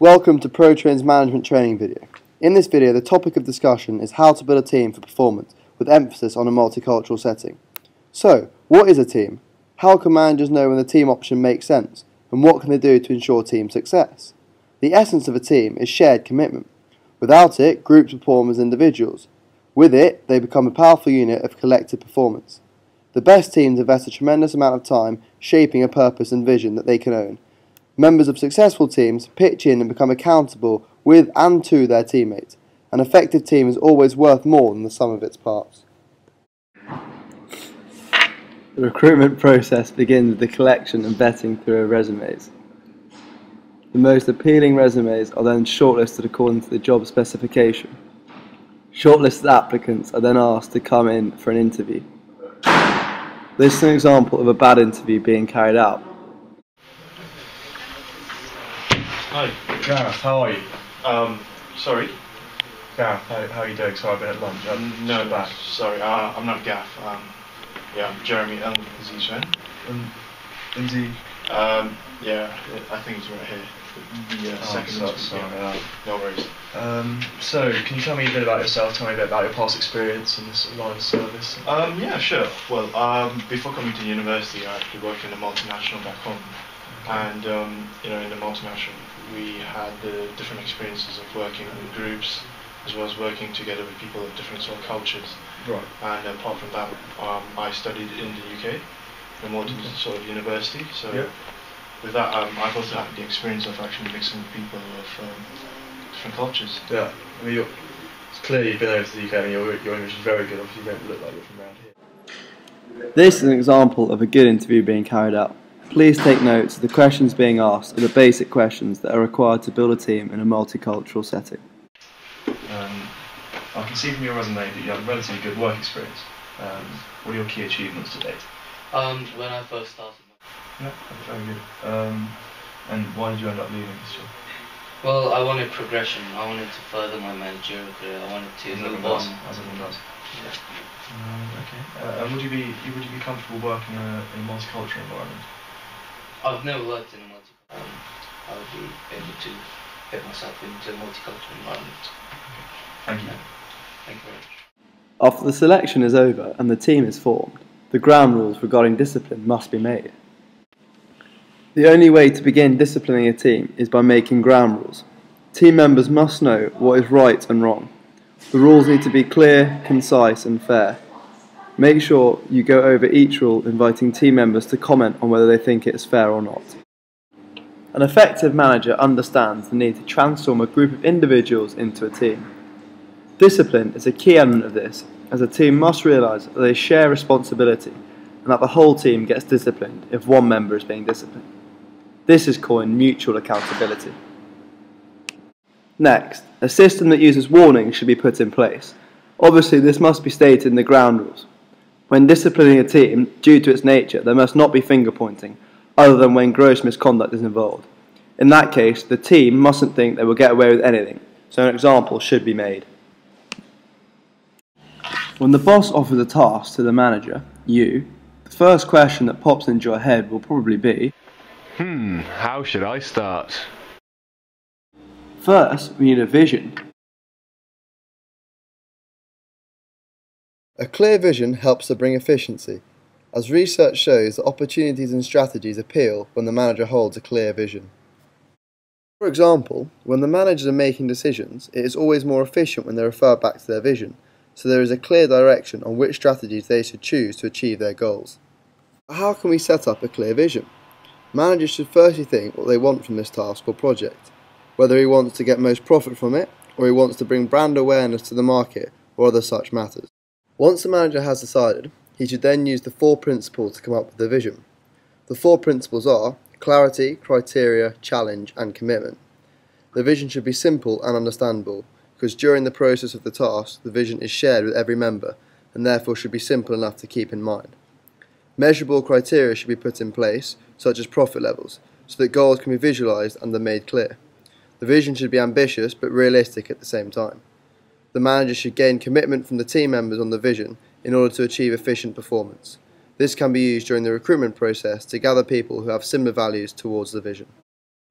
Welcome to Protrain's management training video. In this video, the topic of discussion is how to build a team for performance, with emphasis on a multicultural setting. So, what is a team? How can managers know when the team option makes sense? And what can they do to ensure team success? The essence of a team is shared commitment. Without it, groups perform as individuals. With it, they become a powerful unit of collective performance. The best teams invest a tremendous amount of time shaping a purpose and vision that they can own. Members of successful teams pitch in and become accountable with and to their teammates. An effective team is always worth more than the sum of its parts. The recruitment process begins with the collection and vetting through resumes. The most appealing resumes are then shortlisted according to the job specification. Shortlisted applicants are then asked to come in for an interview. This is an example of a bad interview being carried out. Hi, Gareth, how are you? Sorry? Gareth, how are you doing? Sorry, I've been at lunch. No, sorry, I'm not Gaff. Yeah, I'm Jeremy. Is he Sven? Lindsay? Yeah, I think he's right here. The second interview. Sorry, no worries. So, can you tell me a bit about yourself? Tell me a bit about your past experience in this line of service? Yeah, sure. Well, before coming to university, I actually worked in a multinational back home. And, in the multinational, we had the different experiences of working in groups, as well as working together with people of different sort of cultures. Right. And apart from that, I studied in the UK, in Malta sort of university. So with that, I've also had the experience of actually mixing with people of different cultures. Yeah, I mean, it's clear you've been over to the UK. I mean, your English is very good. Obviously, you don't look like you're from around here. This is an example of a good interview being carried out. Please take notes of the questions being asked are the basic questions that are required to build a team in a multicultural setting. I can see from your resume that you have relatively good work experience. What are your key achievements to date? When I first started. Yeah, that's very good. And why did you end up leaving this job? Well, I wanted progression. I wanted to further my managerial career. I wanted to move on. As everyone does. Yeah. Okay. And would you be comfortable working in a multicultural environment? I've never worked in a multicultural. I would be able to fit myself into a multicultural environment. Okay. Thank you. Thank you very much. After the selection is over and the team is formed, the ground rules regarding discipline must be made. The only way to begin disciplining a team is by making ground rules. Team members must know what is right and wrong. The rules need to be clear, concise and fair. Make sure you go over each rule, inviting team members to comment on whether they think it is fair or not. An effective manager understands the need to transform a group of individuals into a team. Discipline is a key element of this, as a team must realise that they share responsibility and that the whole team gets disciplined if one member is being disciplined. This is coined mutual accountability. Next, a system that uses warnings should be put in place. Obviously, this must be stated in the ground rules. When disciplining a team, due to its nature, there must not be finger pointing, other than when gross misconduct is involved. In that case, the team mustn't think they will get away with anything, so an example should be made. When the boss offers a task to the manager, the first question that pops into your head will probably be, how should I start? First, we need a vision. A clear vision helps to bring efficiency, as research shows that opportunities and strategies appeal when the manager holds a clear vision. For example, when the managers are making decisions, it is always more efficient when they refer back to their vision, so there is a clear direction on which strategies they should choose to achieve their goals. How can we set up a clear vision? Managers should firstly think what they want from this task or project, whether he wants to get most profit from it, or he wants to bring brand awareness to the market, or other such matters. Once the manager has decided, he should then use the 4 principles to come up with the vision. The 4 principles are clarity, criteria, challenge and commitment. The vision should be simple and understandable, because during the process of the task, the vision is shared with every member and therefore should be simple enough to keep in mind. Measurable criteria should be put in place, such as profit levels, so that goals can be visualised and are made clear. The vision should be ambitious but realistic at the same time. The manager should gain commitment from the team members on the vision in order to achieve efficient performance. This can be used during the recruitment process to gather people who have similar values towards the vision.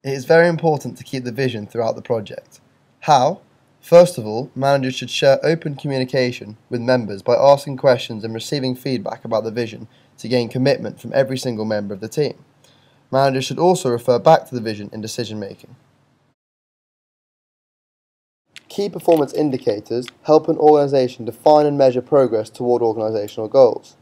It is very important to keep the vision throughout the project. How? First of all, managers should share open communication with members by asking questions and receiving feedback about the vision to gain commitment from every single member of the team. Managers should also refer back to the vision in decision making. Key performance indicators help an organisation define and measure progress toward organisational goals.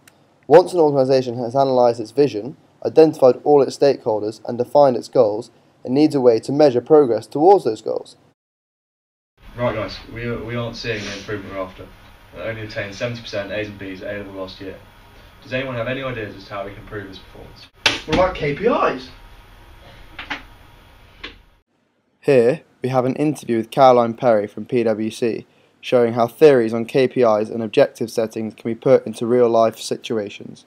Once an organisation has analysed its vision, identified all its stakeholders and defined its goals, it needs a way to measure progress towards those goals. Right guys, we aren't seeing the improvement we're after. We only attained 70% A's and B's at A-level last year. Does anyone have any ideas as to how we can improve this performance? What about KPIs? Here, we have an interview with Caroline Perry from PwC, showing how theories on KPIs and objective settings can be put into real-life situations.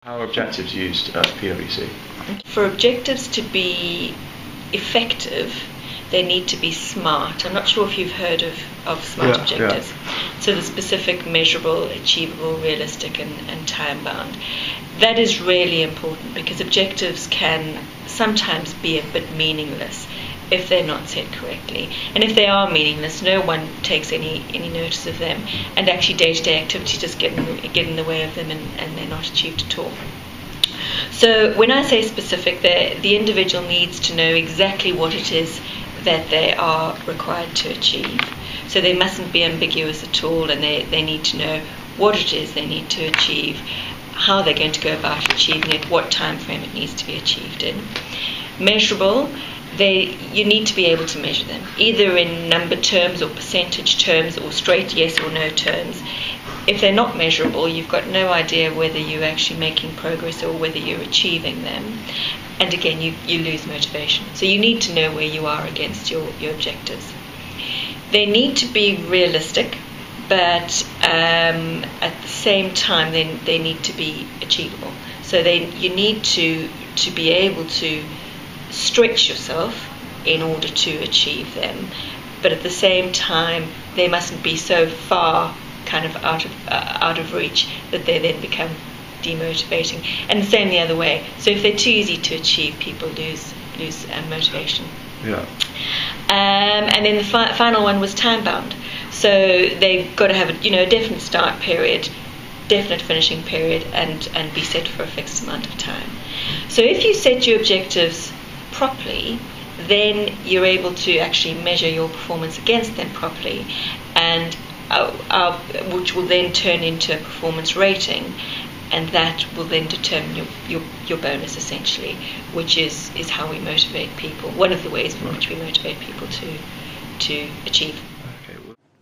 How are objectives used at PwC? For objectives to be effective, they need to be SMART. I'm not sure if you've heard of SMART objectives. Yeah. So the specific, measurable, achievable, realistic and time-bound. That is really important because objectives can sometimes be a bit meaningless if they're not set correctly. And if they are meaningless, no one takes any notice of them, and actually day-to-day activities just get in the way of them and they're not achieved at all. So when I say specific, the individual needs to know exactly what it is that they are required to achieve. So they mustn't be ambiguous at all, and they need to know what it is they need to achieve, how they're going to go about achieving it, what time frame it needs to be achieved in. Measurable, you need to be able to measure them, either in number terms or percentage terms or straight yes or no terms. If they're not measurable, you've got no idea whether you're actually making progress or whether you're achieving them. And again, you lose motivation. So you need to know where you are against your objectives. They need to be realistic, but at the same time, they need to be achievable. So you need to be able to stretch yourself in order to achieve them, but at the same time, they mustn't be so far kind of out of reach that they then become demotivating. And the same the other way. So if they're too easy to achieve, people lose motivation. Yeah. And then the final one was time bound. So they've got to have a definite start period, definite finishing period, and be set for a fixed amount of time. So if you set your objectives properly, then you're able to actually measure your performance against them properly, and which will then turn into a performance rating, and that will then determine your bonus essentially, which is how we motivate people. One of the ways in which we motivate people to achieve.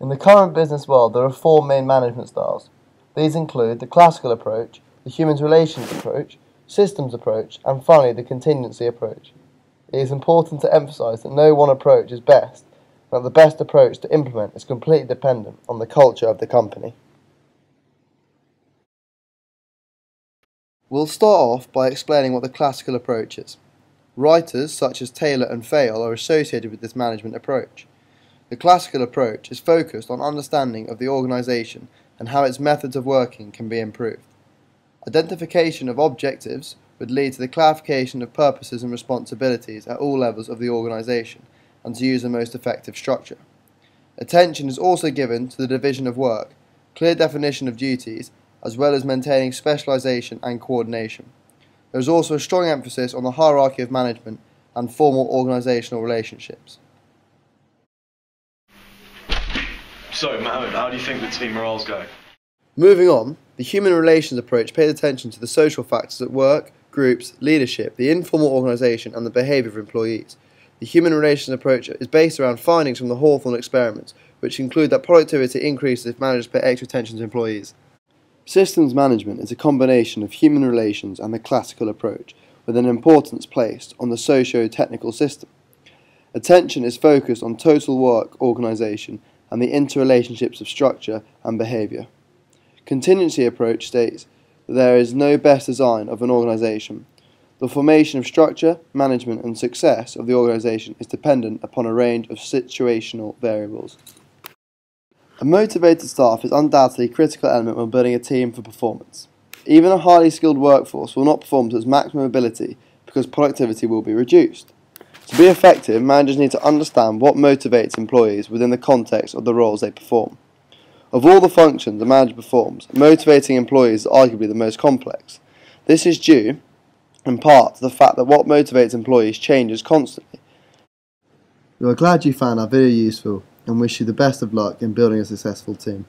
In the current business world, there are 4 main management styles. These include the classical approach, the human relations approach, systems approach, and finally the contingency approach. It is important to emphasise that no one approach is best, and that the best approach to implement is completely dependent on the culture of the company. We'll start off by explaining what the classical approach is. Writers such as Taylor and Fayol are associated with this management approach. The classical approach is focused on understanding of the organisation and how its methods of working can be improved. Identification of objectives would lead to the clarification of purposes and responsibilities at all levels of the organisation and to use the most effective structure. Attention is also given to the division of work, clear definition of duties, as well as maintaining specialisation and coordination. There is also a strong emphasis on the hierarchy of management and formal organisational relationships. So, Mohammed, how do you think the team morale's going? Moving on, the human relations approach pays attention to the social factors at work, groups, leadership, the informal organisation and the behaviour of employees. The human relations approach is based around findings from the Hawthorne experiments, which include that productivity increases if managers pay extra attention to employees. Systems management is a combination of human relations and the classical approach, with an importance placed on the socio-technical system. Attention is focused on total work organisation and the interrelationships of structure and behaviour. Contingency approach states that there is no best design of an organisation. The formation of structure, management and success of the organisation is dependent upon a range of situational variables. A motivated staff is undoubtedly a critical element when building a team for performance. Even a highly skilled workforce will not perform to its maximum ability because productivity will be reduced. To be effective, managers need to understand what motivates employees within the context of the roles they perform. Of all the functions a manager performs, motivating employees is arguably the most complex. This is due, in part, to the fact that what motivates employees changes constantly. We are glad you found our video useful and wish you the best of luck in building a successful team.